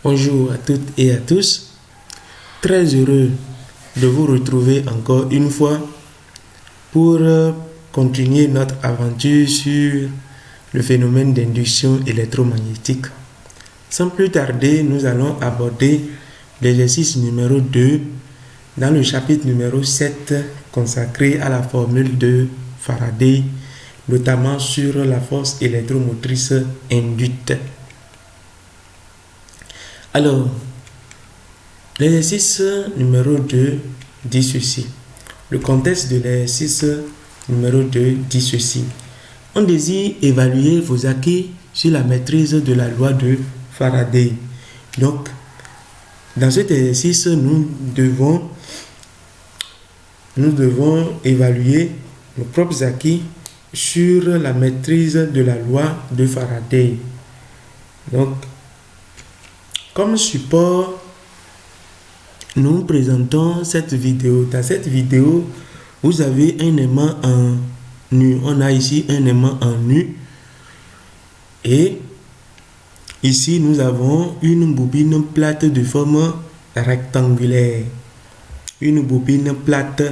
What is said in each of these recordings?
Bonjour à toutes et à tous. Très heureux de vous retrouver encore une fois pour continuer notre aventure sur le phénomène d'induction électromagnétique. Sans plus tarder, nous allons aborder l'exercice numéro 2 dans le chapitre numéro 7 consacré à la formule de Faraday, notamment sur la force électromotrice induite. Alors, l'exercice numéro 2 dit ceci. Le contexte de l'exercice numéro 2 dit ceci. On désire évaluer vos acquis sur la maîtrise de la loi de Faraday. Donc, dans cet exercice, nous devons évaluer nos propres acquis sur la maîtrise de la loi de Faraday. Donc, comme support, nous présentons cette vidéo. Dans cette vidéo, vous avez un aimant en nu. On a ici un aimant en nu. Et ici, nous avons une bobine plate de forme rectangulaire. Une bobine plate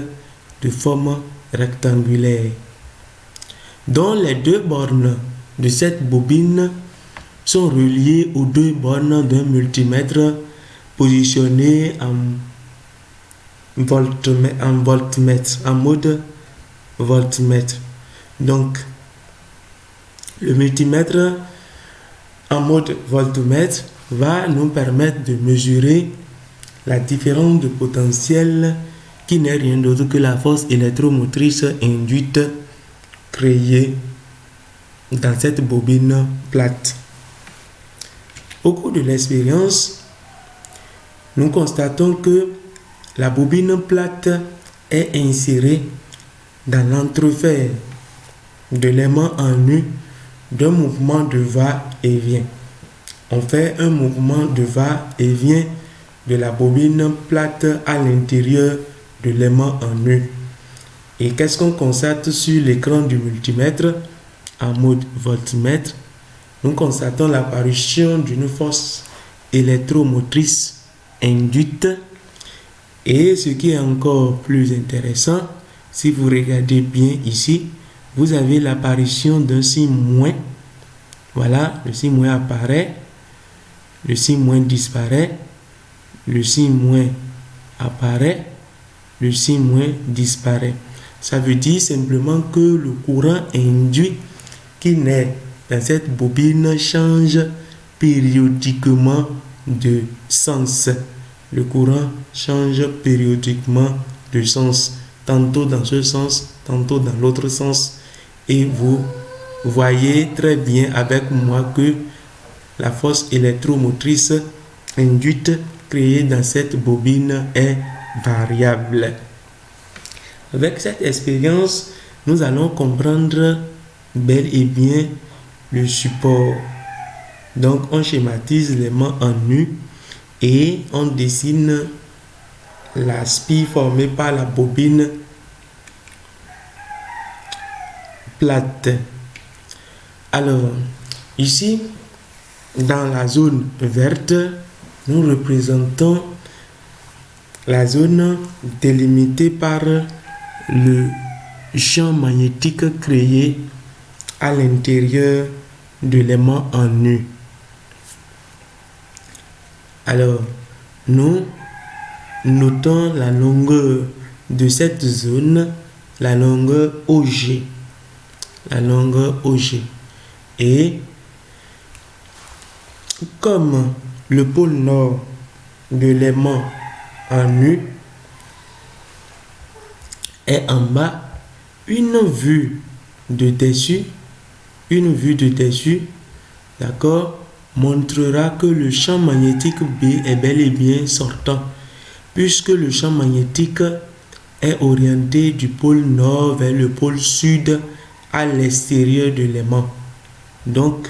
de forme rectangulaire, dont les deux bornes de cette bobine sont reliées aux deux bornes d'un multimètre positionné en mode voltmètre. Donc, le multimètre en mode voltmètre va nous permettre de mesurer la différence de potentiel qui n'est rien d'autre que la force électromotrice induite créée dans cette bobine plate. Au cours de l'expérience, nous constatons que la bobine plate est insérée dans l'entrefer de l'aimant en nu d'un mouvement de va-et-vient. On fait un mouvement de va-et-vient de la bobine plate à l'intérieur de l'aimant en nu. Et qu'est-ce qu'on constate sur l'écran du multimètre en mode voltmètre? Nous constatons l'apparition d'une force électromotrice induite. Et ce qui est encore plus intéressant, si vous regardez bien ici, vous avez l'apparition d'un signe moins. Voilà, le signe moins apparaît, le signe moins disparaît, le signe moins apparaît, le signe moins disparaît. Ça veut dire simplement que le courant induit qui naît dans cette bobine change périodiquement de sens. Le courant change périodiquement de sens, tantôt dans ce sens, tantôt dans l'autre sens. Et vous voyez très bien avec moi que la force électromotrice induite créée dans cette bobine est variable. Avec cette expérience, nous allons comprendre bel et bien le support. Donc, on schématise l'aimant en nu et on dessine la spire formée par la bobine plate. Alors, ici, dans la zone verte, nous représentons la zone délimitée par le champ magnétique créé à l'intérieur de l'aimant en nu. Alors, nous notons la longueur de cette zone, la longueur OG. La longueur OG. Et comme le pôle nord de l'aimant en nu est en bas, une vue de dessus, d'accord, montrera que le champ magnétique B est bel et bien sortant, puisque le champ magnétique est orienté du pôle nord vers le pôle sud à l'extérieur de l'aimant. Donc,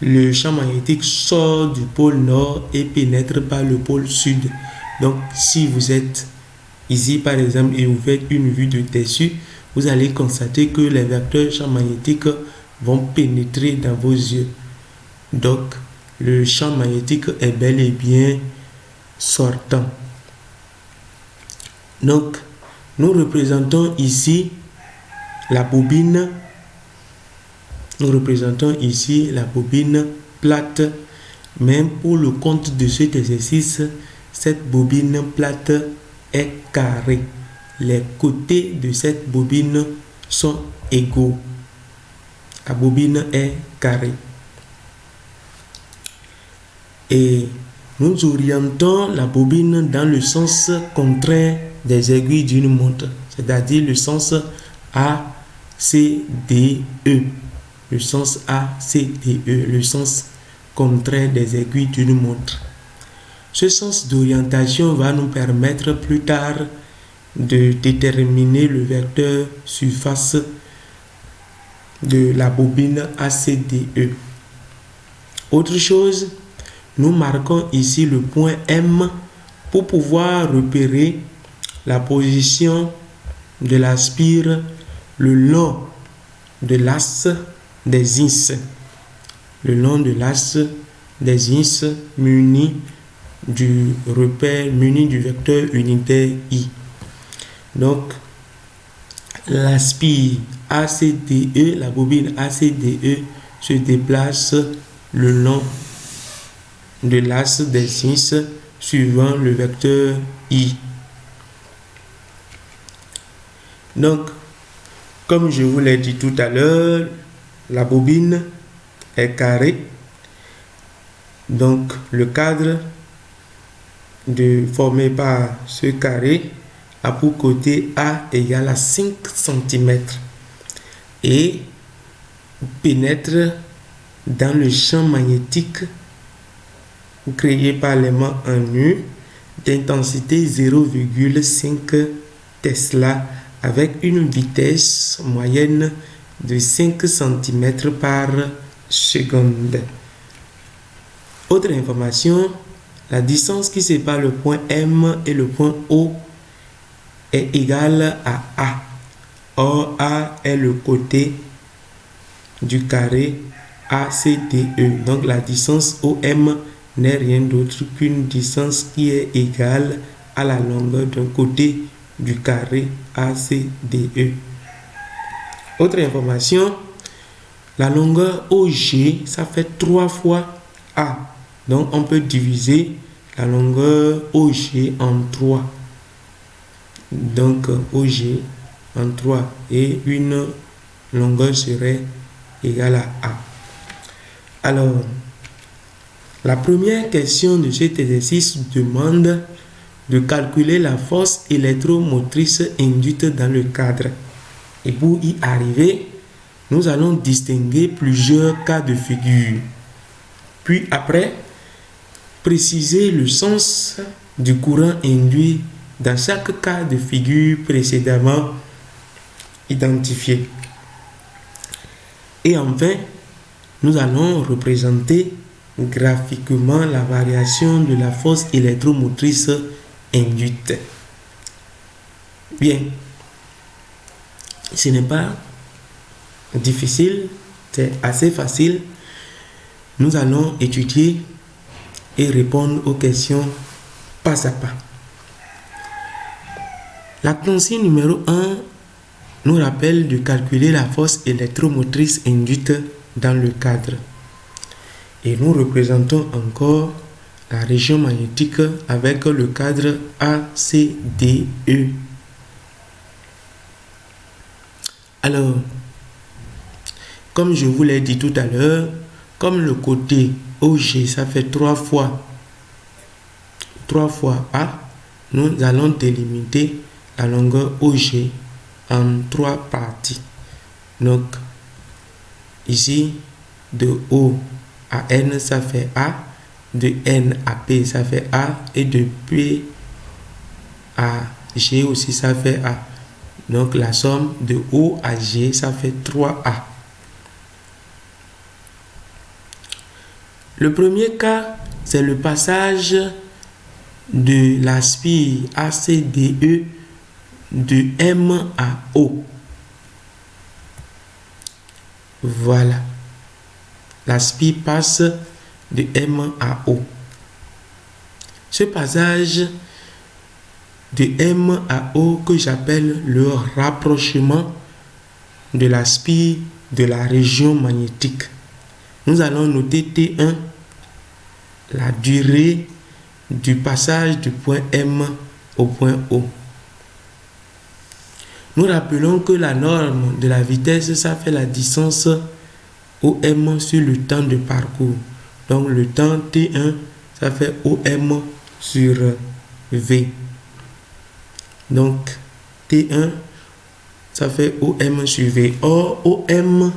le champ magnétique sort du pôle nord et pénètre par le pôle sud. Donc, si vous êtes ici, par exemple, et vous faites une vue de dessus, vous allez constater que les vecteurs champ magnétique vont pénétrer dans vos yeux. Donc, le champ magnétique est bel et bien sortant. Donc, nous représentons ici la bobine. Nous représentons ici la bobine plate. Même pour le compte de cet exercice, cette bobine plate est carrée. Les côtés de cette bobine sont égaux. La bobine est carrée. Et nous orientons la bobine dans le sens contraire des aiguilles d'une montre, c'est-à-dire le sens ACDE. Le sens ACDE, le sens contraire des aiguilles d'une montre. Ce sens d'orientation va nous permettre plus tard de déterminer le vecteur surface de la bobine ACDE. Autre chose, nous marquons ici le point M pour pouvoir repérer la position de la spire le long de l'axe des ins. Le long de l'axe des ins muni du repère, muni du vecteur unitaire I. Donc, la spire ACDE, la bobine ACDE se déplace le long de l'axe des ins suivant le vecteur I. Donc, comme je vous l'ai dit tout à l'heure, la bobine est carrée. Donc, le cadre formé par ce carré a pour côté A égale à 5 cm et pénètre dans le champ magnétique créé par l'élément en nu d'intensité 0,5 Tesla avec une vitesse moyenne de 5 cm par seconde. Autre information, la distance qui sépare le point M et le point O est égale à A. Or, A est le côté du carré ACDE. Donc, la distance OM n'est rien d'autre qu'une distance qui est égale à la longueur d'un côté du carré ACDE. Autre information, la longueur OG, ça fait 3 fois A. Donc, on peut diviser la longueur OG en 3. Donc, OG en 3 et une longueur serait égale à A. Alors, la première question de cet exercice demande de calculer la force électromotrice induite dans le cadre. Et pour y arriver, nous allons distinguer plusieurs cas de figure. Puis après, préciser le sens du courant induit dans chaque cas de figure précédemment identifié. Et enfin, nous allons représenter graphiquement la variation de la force électromotrice induite. Bien, ce n'est pas difficile, c'est assez facile. Nous allons étudier et répondre aux questions pas à pas. La consigne numéro 1 nous rappelle de calculer la force électromotrice induite dans le cadre. Et nous représentons encore la région magnétique avec le cadre ACDE. Alors, comme je vous l'ai dit tout à l'heure, comme le côté OG, ça fait 3 fois A, nous allons délimiter la longueur OG en 3 parties. Donc, ici, de O à N, ça fait A, de N à P, ça fait A, et de P à G aussi, ça fait A. Donc, la somme de O à G, ça fait 3A. Le premier cas, c'est le passage de la spire ACDE de M à O. Voilà. La spire passe de M à O. Ce passage de M à O que j'appelle le rapprochement de la spire de la région magnétique. Nous allons noter T1, la durée du passage du point M au point O. Nous rappelons que la norme de la vitesse, ça fait la distance OM sur le temps de parcours. Donc le temps T1, ça fait OM sur V. Donc T1, ça fait OM sur V. Or, OM,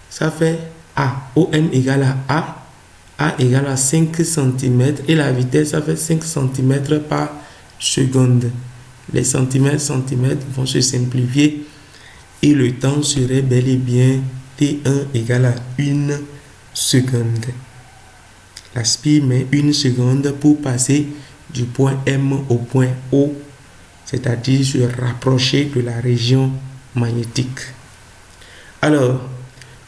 ça fait A. OM égale à A égale à 5 cm et la vitesse, ça fait 5 cm par seconde. Les centimètres vont se simplifier et le temps serait bel et bien T1 égale à 1 seconde. La spire met 1 seconde pour passer du point M au point O, c'est-à-dire se rapprocher de la région magnétique. Alors,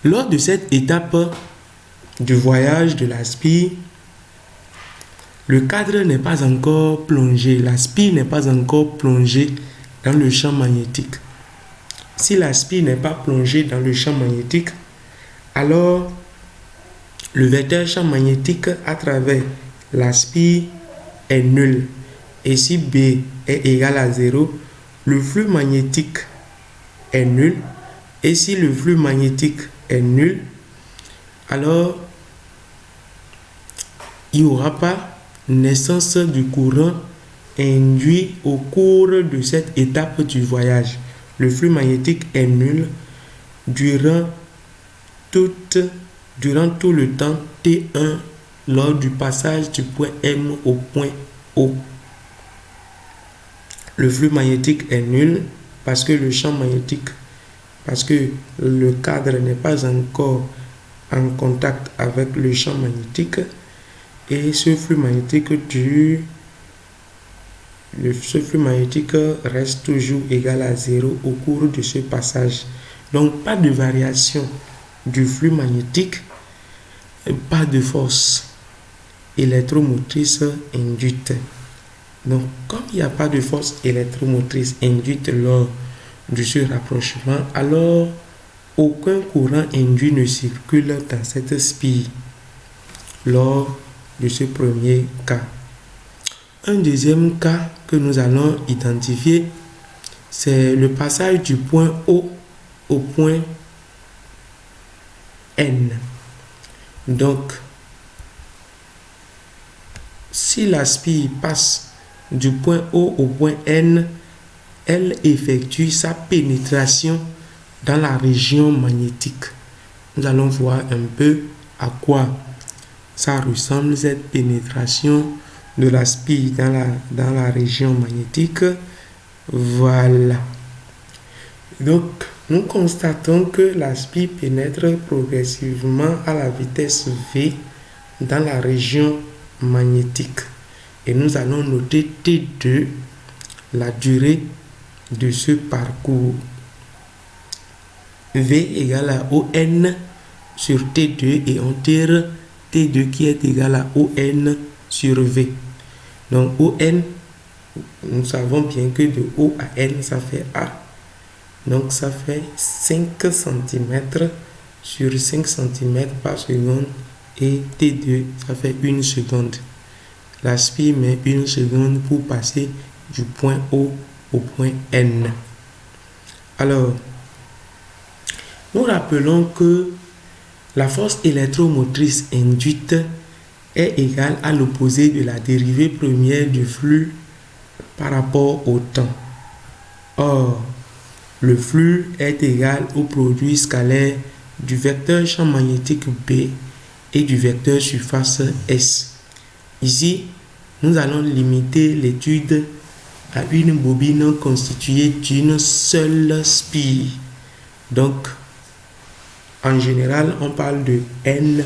lors de cette étape du voyage de la spire, le cadre n'est pas encore plongé, la spire n'est pas encore plongée dans le champ magnétique. Si la spire n'est pas plongée dans le champ magnétique, alors le vecteur champ magnétique à travers la spire est nul. Et si B est égal à 0, le flux magnétique est nul. Et si le flux magnétique est nul, alors il n'y aura pas naissance du courant induit au cours de cette étape du voyage. Le flux magnétique est nul durant tout le temps T1 lors du passage du point M au point O. Le flux magnétique est nul parce que le champ magnétique, parce que le cadre n'est pas encore en contact avec le champ magnétique. Et ce flux magnétique reste toujours égal à 0 au cours de ce passage. Donc, pas de variation du flux magnétique, pas de force électromotrice induite. Donc, comme il n'y a pas de force électromotrice induite lors de ce rapprochement, alors aucun courant induit ne circule dans cette spire lors de ce premier cas. Un deuxième cas que nous allons identifier, c'est le passage du point O au point N. Donc, si la spire passe du point O au point N, elle effectue sa pénétration dans la région magnétique. Nous allons voir un peu à quoi ça ressemble, cette pénétration de la spire dans la région magnétique. Voilà. Donc, nous constatons que la spire pénètre progressivement à la vitesse V dans la région magnétique. Et nous allons noter T2, la durée de ce parcours. V égale à ON sur T2 et on tire T2 qui est égal à ON sur V. Donc ON, nous savons bien que de O à N, ça fait A. Donc ça fait 5 cm sur 5 cm par seconde. Et T2, ça fait 1 seconde. La spire met 1 seconde pour passer du point O au point N. Alors, nous rappelons que la force électromotrice induite est égale à l'opposé de la dérivée première du flux par rapport au temps. Or, le flux est égal au produit scalaire du vecteur champ magnétique B et du vecteur surface S. Ici, nous allons limiter l'étude à une bobine constituée d'une seule spire. Donc, en général, on parle de N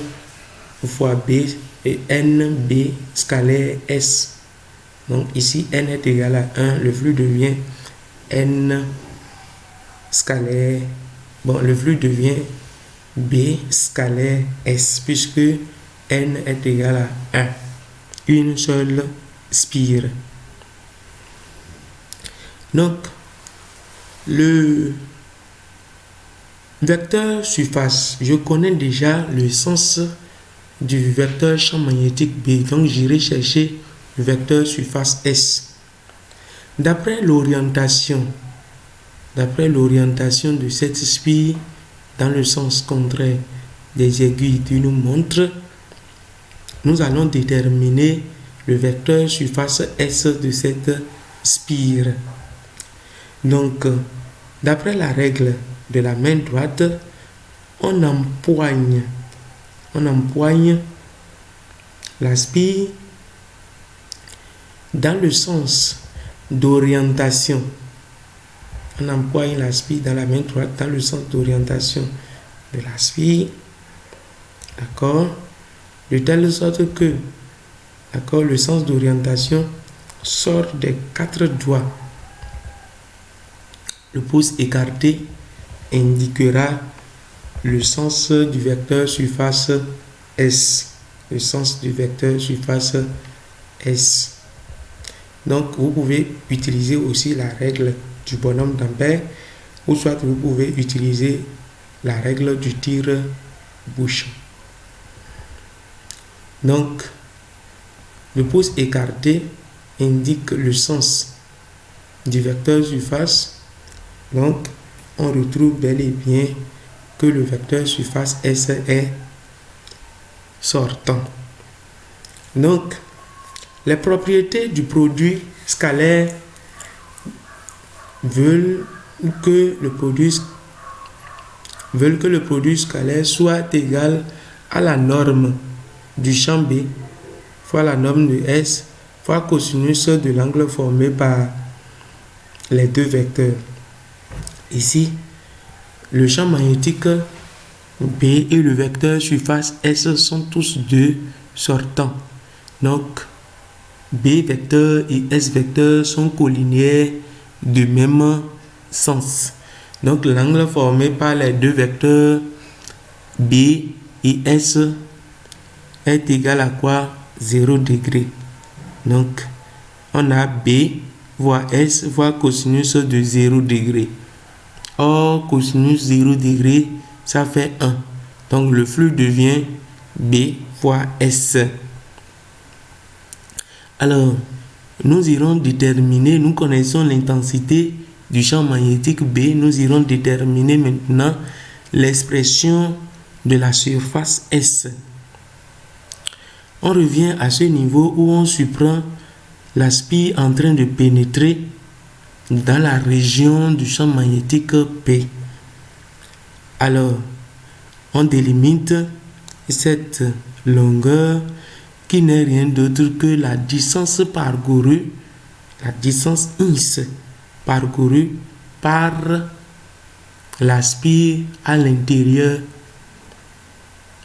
fois B et NB scalaire S. Donc ici, N est égal à 1, le flux devient N scalaire. Bon, le flux devient B scalaire S, puisque N est égal à 1. Une seule spire. Donc, le vecteur surface, je connais déjà le sens du vecteur champ magnétique B. Donc, j'irai chercher le vecteur surface S. D'après l'orientation de cette spire dans le sens contraire des aiguilles d'une montre, nous allons déterminer le vecteur surface S de cette spire. Donc, d'après la règle de la main droite, on empoigne la spire dans le sens d'orientation. On empoigne la spire dans la main droite dans le sens d'orientation de la spire. D'accord? De telle sorte que, d'accord, le sens d'orientation sort des 4 doigts. Le pouce écarté indiquera le sens du vecteur surface S. Le sens du vecteur surface S. Donc, vous pouvez utiliser aussi la règle du bonhomme d'Ampère, ou soit vous pouvez utiliser la règle du tire-bouchon. Donc, le pouce écarté indique le sens du vecteur surface. Donc, on retrouve bel et bien que le vecteur surface S est sortant. Donc, les propriétés du produit scalaire veulent que le produit scalaire soit égal à la norme du champ B fois la norme de S fois cosinus de l'angle formé par les deux vecteurs. Ici, le champ magnétique B et le vecteur surface S sont tous deux sortants. Donc, B vecteur et S vecteur sont collinéaires de même sens. Donc, l'angle formé par les deux vecteurs B et S est égal à quoi? 0 degré. Donc, on a B fois S fois cosinus de 0 degré. Or, cosinus 0 degré, ça fait 1. Donc, le flux devient B fois S. Alors, nous irons déterminer, nous connaissons l'intensité du champ magnétique B, nous irons déterminer maintenant l'expression de la surface S. On revient à ce niveau où on surprend la spire en train de pénétrer dans la région du champ magnétique P. Alors, on délimite cette longueur qui n'est rien d'autre que la distance parcourue, la distance ins parcourue par la spire à l'intérieur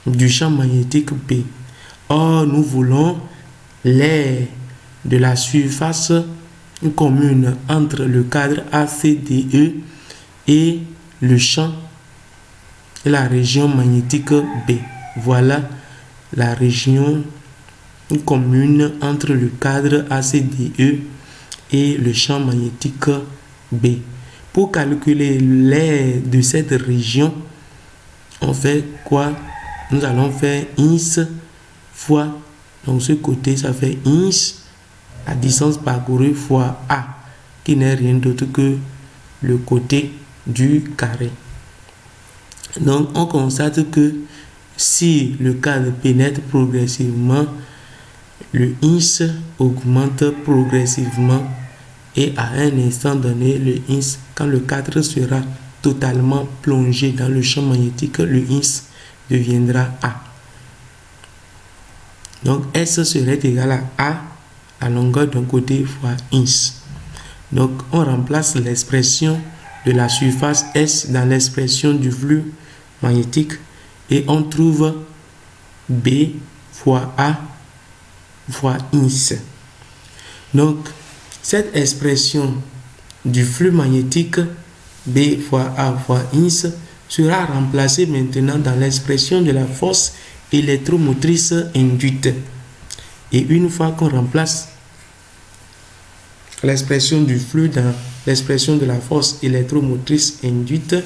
du champ magnétique P. Or, nous voulons l'aire de la surface commune entre le cadre ACDE et le champ et la région magnétique B. Voilà la région commune entre le cadre ACDE et le champ magnétique B. Pour calculer l'aire de cette région, on fait quoi? Nous allons faire ins fois, donc ce côté ça fait ins, la distance parcourue fois A, qui n'est rien d'autre que le côté du carré. Donc on constate que si le cadre pénètre progressivement, le ins augmente progressivement et à un instant donné, le ins, quand le cadre sera totalement plongé dans le champ magnétique, le ins deviendra A. Donc S serait égal à A, la longueur d'un côté fois ins. Donc on remplace l'expression de la surface S dans l'expression du flux magnétique et on trouve B fois A fois ins. Donc cette expression du flux magnétique B fois A fois ins sera remplacée maintenant dans l'expression de la force électromotrice induite. Et une fois qu'on remplace l'expression du flux dans l'expression de la force électromotrice induite,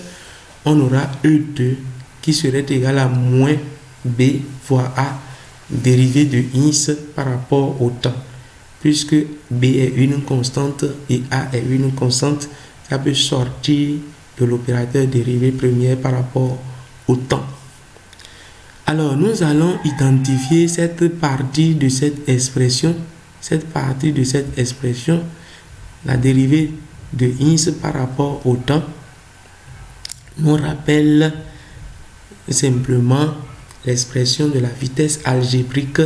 on aura E2 qui serait égal à moins B fois A dérivée de Ins par rapport au temps. Puisque B est une constante et A est une constante, ça peut sortir de l'opérateur dérivé première par rapport au temps. Alors, nous allons identifier cette partie de cette expression. Cette partie de cette expression, la dérivée de Ins par rapport au temps, nous rappelle simplement l'expression de la vitesse algébrique,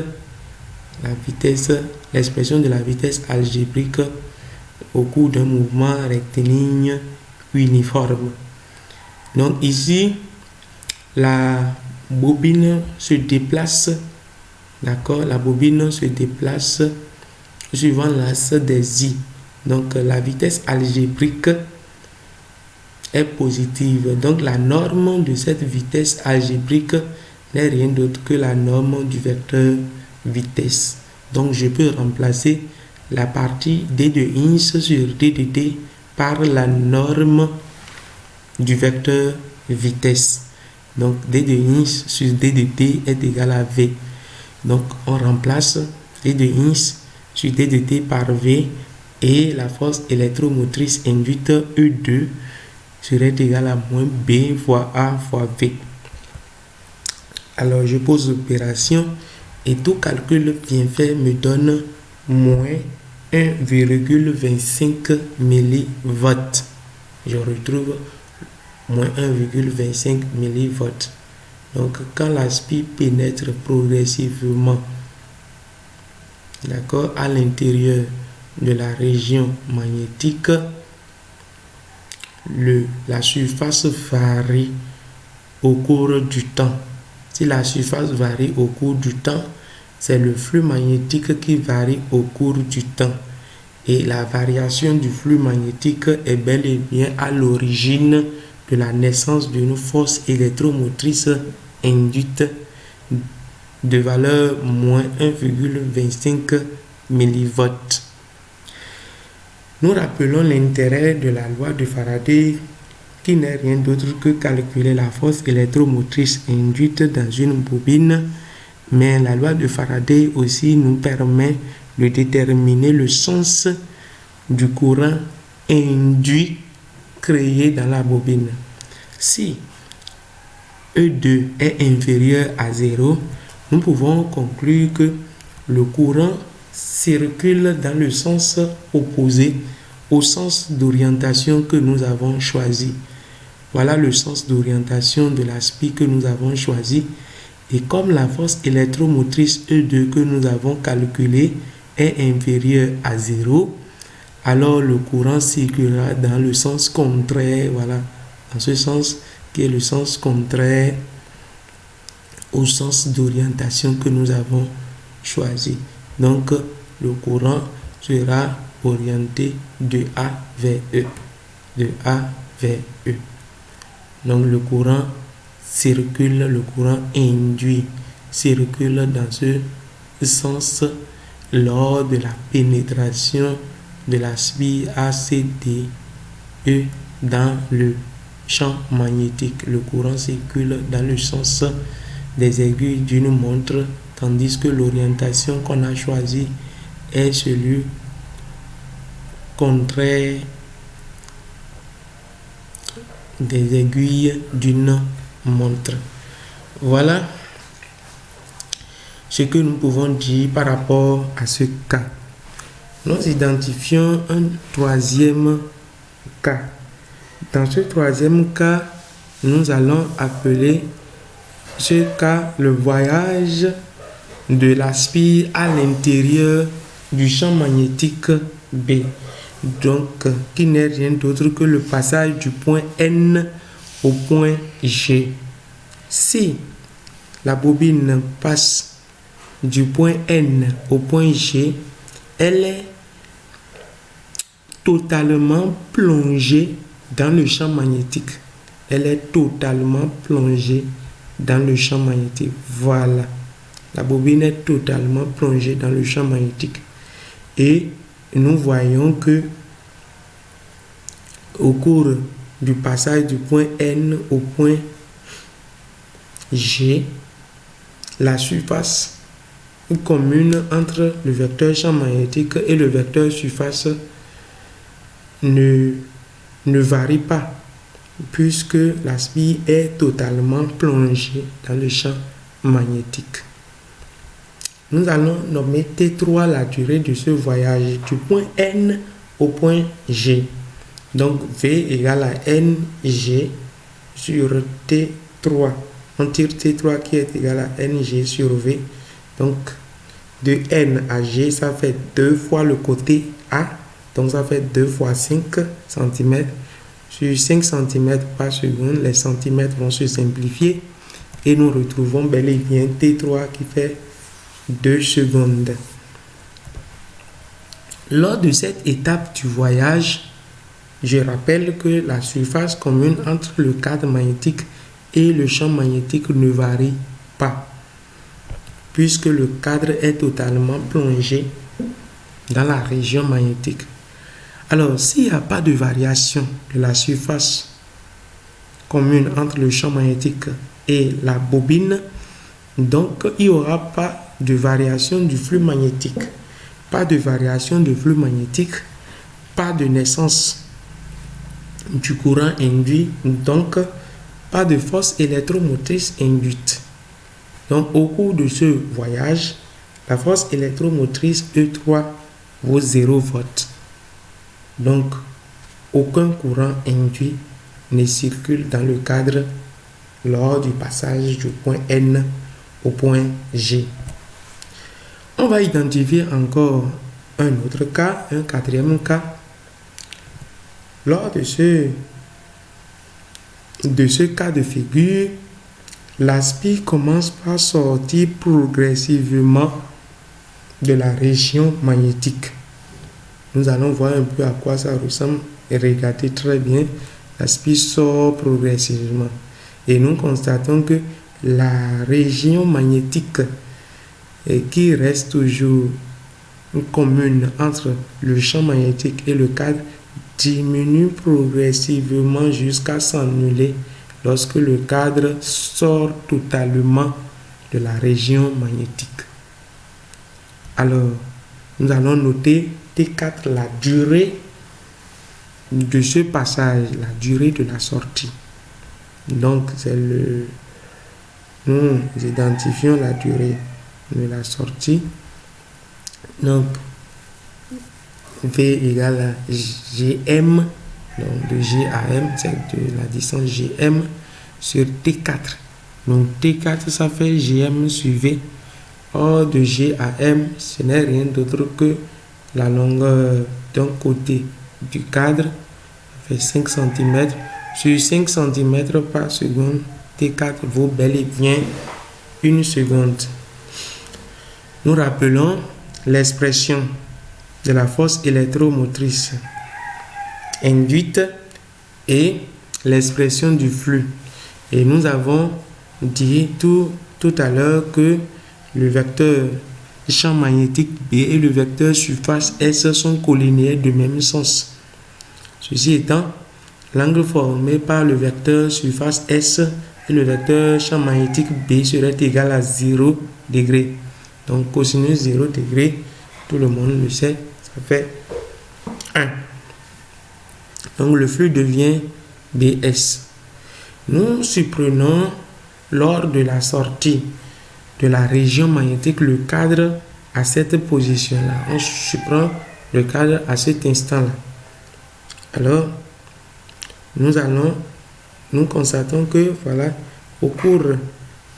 l'expression de la vitesse algébrique au cours d'un mouvement rectiligne uniforme. Donc ici, la bobine se déplace, d'accord, la bobine se déplace suivant l'axe des I. Donc la vitesse algébrique est positive. Donc la norme de cette vitesse algébrique n'est rien d'autre que la norme du vecteur vitesse. Donc je peux remplacer la partie d de Ins sur d de t par la norme du vecteur vitesse. Donc d de Ins sur d de t est égal à v. Donc on remplace d de Ins sur d de t par v et la force électromotrice induite E2 serait égale à moins B fois A fois V. Alors je pose l'opération et tout calcul bien fait me donne moins 1,25 millivolts. Je retrouve moins 1,25 millivolts. Donc quand la spie pénètre progressivement, d'accord, à l'intérieur de la région magnétique, la surface varie au cours du temps. Si la surface varie au cours du temps, c'est le flux magnétique qui varie au cours du temps. Et la variation du flux magnétique est bel et bien à l'origine de la naissance d'une force électromotrice induite de valeur moins 1,25 millivolts. Nous rappelons l'intérêt de la loi de Faraday qui n'est rien d'autre que calculer la force électromotrice induite dans une bobine, mais la loi de Faraday aussi nous permet de déterminer le sens du courant induit créé dans la bobine. Si E2 est inférieur à 0, nous pouvons conclure que le courant circule dans le sens opposé au sens d'orientation que nous avons choisi. Voilà le sens d'orientation de la spie que nous avons choisi. Et comme la force électromotrice E2 que nous avons calculée est inférieure à 0, alors le courant circulera dans le sens contraire, voilà, dans ce sens qui est le sens contraire au sens d'orientation que nous avons choisi. Donc, le courant sera orienté de A vers E. De A vers E. Donc, le courant circule, le courant induit circule dans ce sens lors de la pénétration de la spie ACDE dans le champ magnétique. Le courant circule dans le sens des aiguilles d'une montre, tandis que l'orientation qu'on a choisie est celui contraire des aiguilles d'une montre. Voilà ce que nous pouvons dire par rapport à ce cas. Nous identifions un troisième cas. Dans ce troisième cas, nous allons appeler ce cas le voyage de la spie à l'intérieur du champ magnétique B. Donc, qui n'est rien d'autre que le passage du point N au point G. Si la bobine passe du point N au point G, elle est totalement plongée dans le champ magnétique. Elle est totalement plongée dans le champ magnétique. Voilà. La bobine est totalement plongée dans le champ magnétique. Et nous voyons que au cours du passage du point N au point G, la surface commune entre le vecteur champ magnétique et le vecteur surface ne varie pas, puisque la spire est totalement plongée dans le champ magnétique. Nous allons nommer T3 la durée de ce voyage du point N au point G. Donc V égale à NG sur T3. On tire T3 qui est égal à NG sur V. Donc de N à G, ça fait 2 fois le côté A. Donc ça fait 2 fois 5 cm. Sur 5 cm par seconde, les centimètres vont se simplifier. Et nous retrouvons bel et bien T3 qui fait 2 secondes. Lors de cette étape du voyage, je rappelle que la surface commune entre le cadre magnétique et le champ magnétique ne varie pas, puisque le cadre est totalement plongé dans la région magnétique. Alors, s'il n'y a pas de variation de la surface commune entre le champ magnétique et la bobine, donc il n'y aura pas de variation du flux magnétique. Pas de variation de flux magnétique, pas de naissance du courant induit, donc pas de force électromotrice induite. Donc au cours de ce voyage, la force électromotrice E3 vaut 0 volts. Donc aucun courant induit ne circule dans le cadre lors du passage du point N au point G. On va identifier encore un autre cas, un quatrième cas. Lors de ce cas de figure, la spire commence par sortir progressivement de la région magnétique. Nous allons voir un peu à quoi ça ressemble et regardez très bien. La spire sort progressivement. Et nous constatons que la région magnétique qui reste toujours commune entre le champ magnétique et le cadre diminue progressivement jusqu'à s'annuler lorsque le cadre sort totalement de la région magnétique. Alors, nous allons noter T4 la durée de ce passage, la durée de la sortie. Donc, nous identifions la durée de la sortie. Donc, V égale à Gm, donc de G à M, c'est de la distance Gm sur T4. Donc T4, ça fait Gm sur V. Or, de G à M, ce n'est rien d'autre que la longueur d'un côté du cadre, ça fait 5 cm. Sur 5 cm par seconde, T4 vaut bel et bien 1 seconde. Nous rappelons l'expression de la force électromotrice induite et l'expression du flux. Et nous avons dit tout à l'heure que le vecteur champ magnétique B et le vecteur surface S sont collinéaires de même sens. Ceci étant, l'angle formé par le vecteur surface S et le vecteur champ magnétique B serait égal à 0 degré. Donc cosinus 0 degré, tout le monde le sait, ça fait 1. Donc le flux devient BS. Nous supprenons lors de la sortie de la région magnétique le cadre à cette position-là. On supprime le cadre à cet instant-là. Alors, nous constatons que voilà, au cours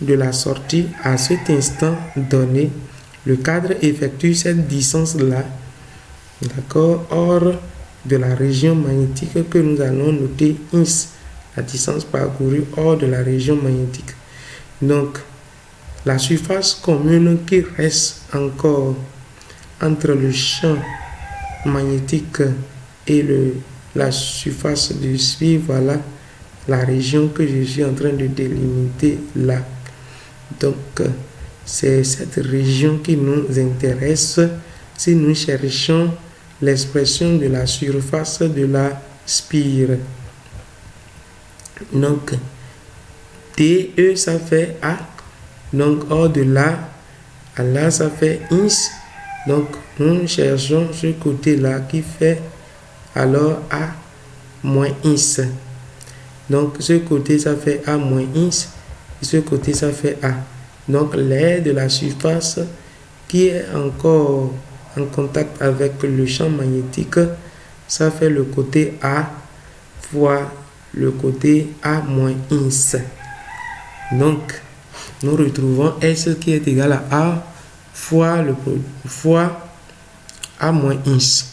de la sortie à cet instant donné, le cadre effectue cette distance-là, d'accord, hors de la région magnétique que nous allons noter INS, la distance parcourue hors de la région magnétique. Donc, la surface commune qui reste encore entre le champ magnétique et la surface du spire, voilà, la région que je suis en train de délimiter là. Donc, c'est cette région qui nous intéresse si nous cherchons l'expression de la surface de la spire. Donc, DE, ça fait A. Donc, hors de là, à là, ça fait ins. Donc, nous cherchons ce côté-là qui fait alors A moins ins. Donc, ce côté, ça fait A moins ins. Et ce côté, ça fait A. Donc, l'air de la surface qui est encore en contact avec le champ magnétique, ça fait le côté A fois le côté A moins ins. Donc, nous retrouvons S qui est égal à A fois A moins ins.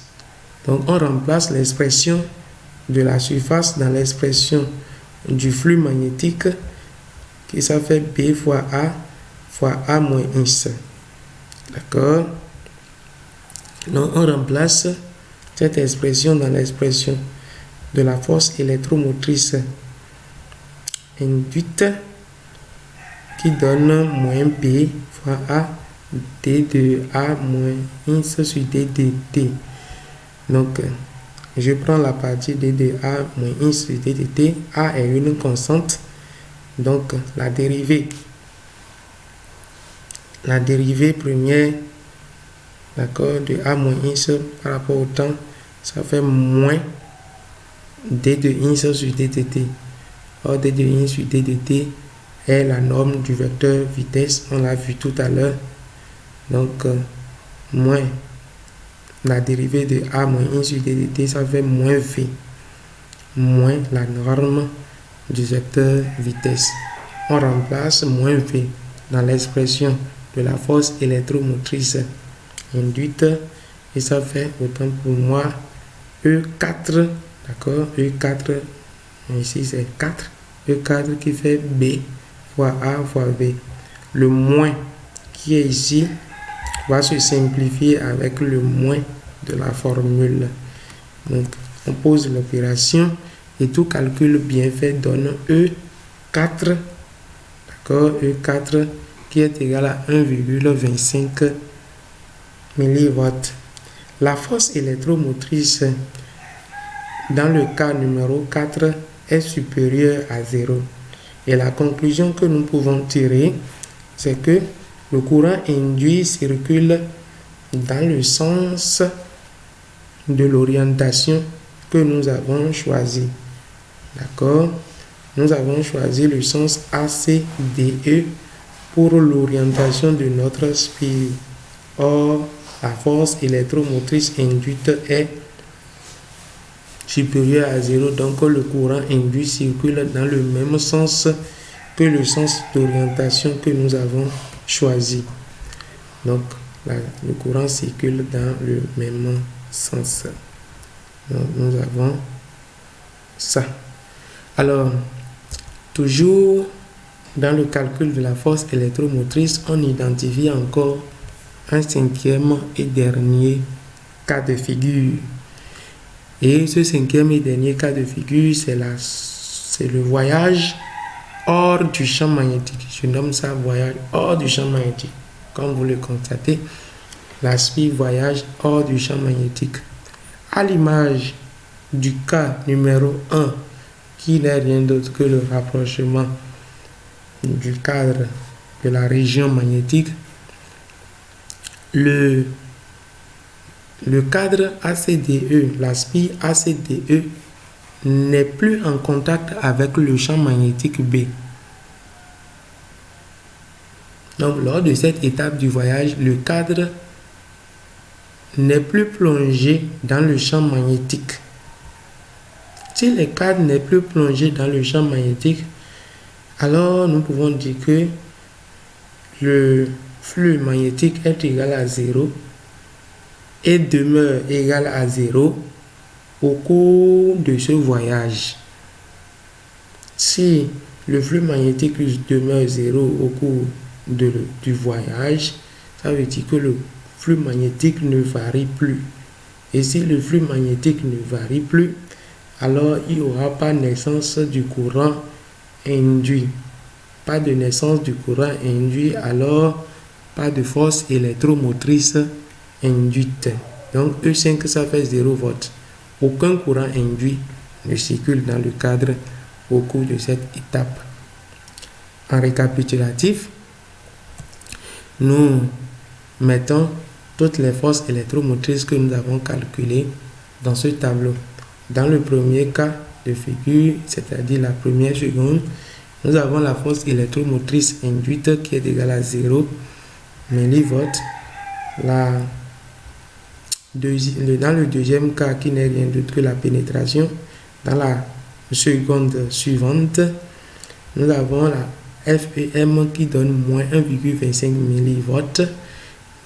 Donc, on remplace l'expression de la surface dans l'expression du flux magnétique qui ça fait B fois A moins ins. D'accord? Donc, on remplace cette expression dans l'expression de la force électromotrice induite qui donne moins B fois A D de A moins ins sur D de T. Donc, je prends la partie D de A moins ins sur D de T. A est une constante. Donc, la dérivée première, d'accord, de A moins ins par rapport au temps, ça fait moins D de ins sur D de T. Or, D de ins sur D de T est la norme du vecteur vitesse, on l'a vu tout à l'heure. Donc, moins la dérivée de A moins 1 sur D de T, ça fait moins V, moins la norme du vecteur vitesse. On remplace moins V dans l'expression de la force électromotrice induite et ça fait autant pour moi E4, d'accord, E4, ici c'est 4, E4 qui fait B fois A fois V. Le moins qui est ici va se simplifier avec le moins de la formule. Donc, on pose l'opération et tout calcul bien fait donne E4, d'accord, E4 qui est égal à 1,25 mW. La force électromotrice dans le cas numéro 4 est supérieure à 0. Et la conclusion que nous pouvons tirer, c'est que le courant induit circule dans le sens de l'orientation que nous avons choisi. D'accord? Nous avons choisi le sens ACDE pour l'orientation de notre spire. Or, la force électromotrice induite est supérieure à 0, donc le courant induit circule dans le même sens que le sens d'orientation que nous avons choisi. Donc, le courant circule dans le même sens. Donc, nous avons ça. Alors, toujours dans le calcul de la force électromotrice, on identifie encore un cinquième et dernier cas de figure. Et ce cinquième et dernier cas de figure, c'est le voyage hors du champ magnétique. Je nomme ça voyage hors du champ magnétique. Comme vous le constatez, la spire voyage hors du champ magnétique. À l'image du cas numéro 1, qui n'est rien d'autre que le rapprochement du cadre de la région magnétique, le cadre ACDE, la spire ACDE, n'est plus en contact avec le champ magnétique B. Donc, lors de cette étape du voyage, le cadre n'est plus plongé dans le champ magnétique. Si le cadre n'est plus plongé dans le champ magnétique, alors nous pouvons dire que le flux magnétique est égal à 0 et demeure égal à 0 au cours de ce voyage. Si le flux magnétique demeure 0 au cours du voyage, ça veut dire que le flux magnétique ne varie plus. Et si le flux magnétique ne varie plus, alors il n'y aura pas naissance du courant induit. Pas de naissance du courant induit, alors pas de force électromotrice induite. Donc E5, ça fait 0 volts. Aucun courant induit ne circule dans le cadre au cours de cette étape. En récapitulatif, nous mettons toutes les forces électromotrices que nous avons calculées dans ce tableau. Dans le premier cas de figure, c'est-à-dire la première seconde, nous avons la force électromotrice induite qui est égale à 0 millivolts. Dans le deuxième cas, qui n'est rien d'autre que la pénétration, dans la seconde suivante, nous avons la FEM qui donne moins 1,25 millivolts.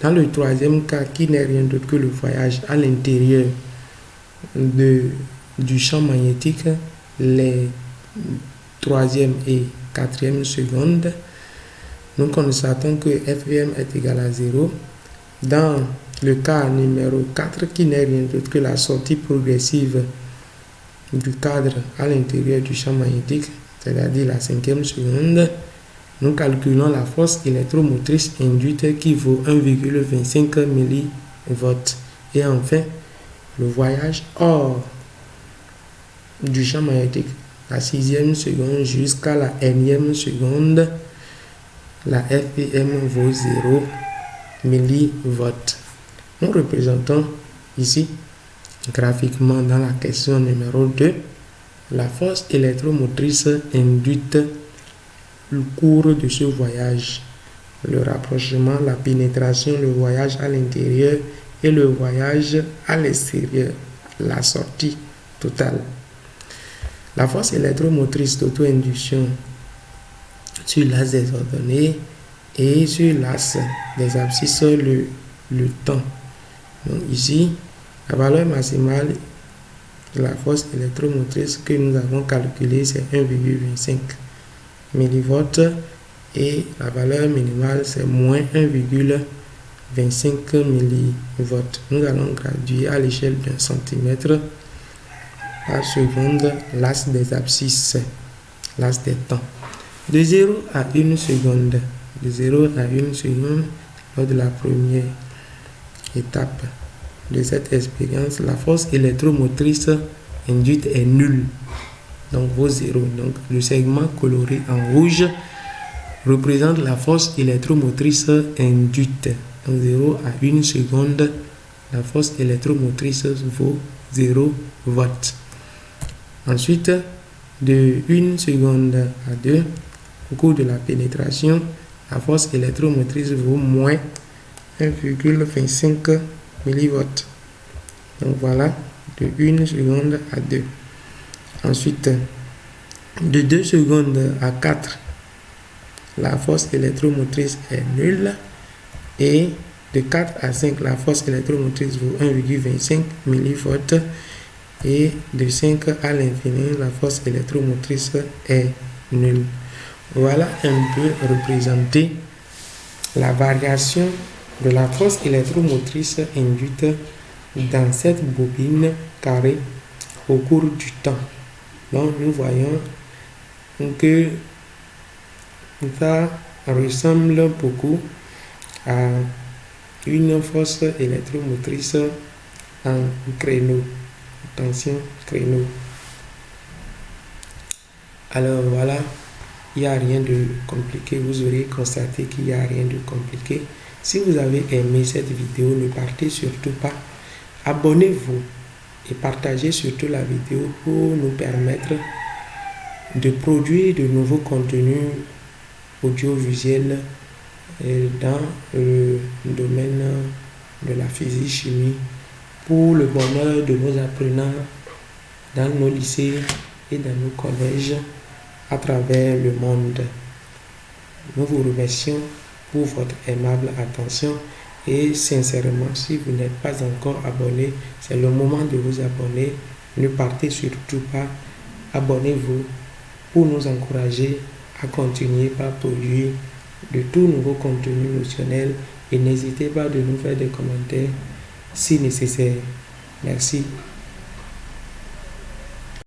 Dans le troisième cas, qui n'est rien d'autre que le voyage à l'intérieur du champ magnétique, les troisième et quatrième secondes, nous constatons que FEM est égal à 0. Dans le cas numéro 4, qui n'est rien d'autre que la sortie progressive du cadre à l'intérieur du champ magnétique, c'est-à-dire la cinquième seconde, nous calculons la force électromotrice induite qui vaut 1,25 millivolts. Et enfin, le voyage hors du champ magnétique, la sixième seconde jusqu'à la énième seconde, la FEM vaut 0 millivolts. Nous représentons ici graphiquement dans la question numéro 2 la force électromotrice induite au cours de ce voyage, le rapprochement, la pénétration, le voyage à l'intérieur et le voyage à l'extérieur, la sortie totale. La force électromotrice d'auto-induction sur l'axe des ordonnées et sur l'axe des abscisses le temps. Donc ici, la valeur maximale de la force électromotrice que nous avons calculée, c'est 1,25 millivolts et la valeur minimale, c'est moins 1,25 millivolts. Nous allons graduer à l'échelle d'un centimètre par seconde l'axe des abscisses, l'axe des temps. De 0 à 1 seconde, de 0 à 1 seconde, lors de la première étape de cette expérience, la force électromotrice induite est nulle, donc vaut 0. Donc le segment coloré en rouge représente la force électromotrice induite. Donc 0 à 1 seconde, la force électromotrice vaut 0 volts. Ensuite, de 1 seconde à 2, au cours de la pénétration, la force électromotrice vaut moins 1,25 millivolts. Donc voilà, de 1 seconde à 2. Ensuite, de 2 secondes à 4, la force électromotrice est nulle. Et de 4 à 5, la force électromotrice vaut 1,25 millivolts. Et de 5 à l'infini, la force électromotrice est nulle. Voilà un peu représenté la variation de la force électromotrice induite dans cette bobine carrée au cours du temps. Donc nous voyons que ça ressemble beaucoup à une force électromotrice en créneau. Attention, créneau. Alors voilà, il n'y a rien de compliqué. Vous aurez constaté qu'il n'y a rien de compliqué. Si vous avez aimé cette vidéo, ne partez surtout pas. Abonnez-vous et partagez surtout la vidéo pour nous permettre de produire de nouveaux contenus audiovisuels dans le domaine de la physique-chimie pour le bonheur de nos apprenants dans nos lycées et dans nos collèges à travers le monde. Nous vous remercions pour votre aimable attention et sincèrement, si vous n'êtes pas encore abonné, c'est le moment de vous abonner. Ne partez surtout pas. Abonnez-vous pour nous encourager à continuer par produire de tout nouveau contenu notionnel et n'hésitez pas de nous faire des commentaires si nécessaire. Merci.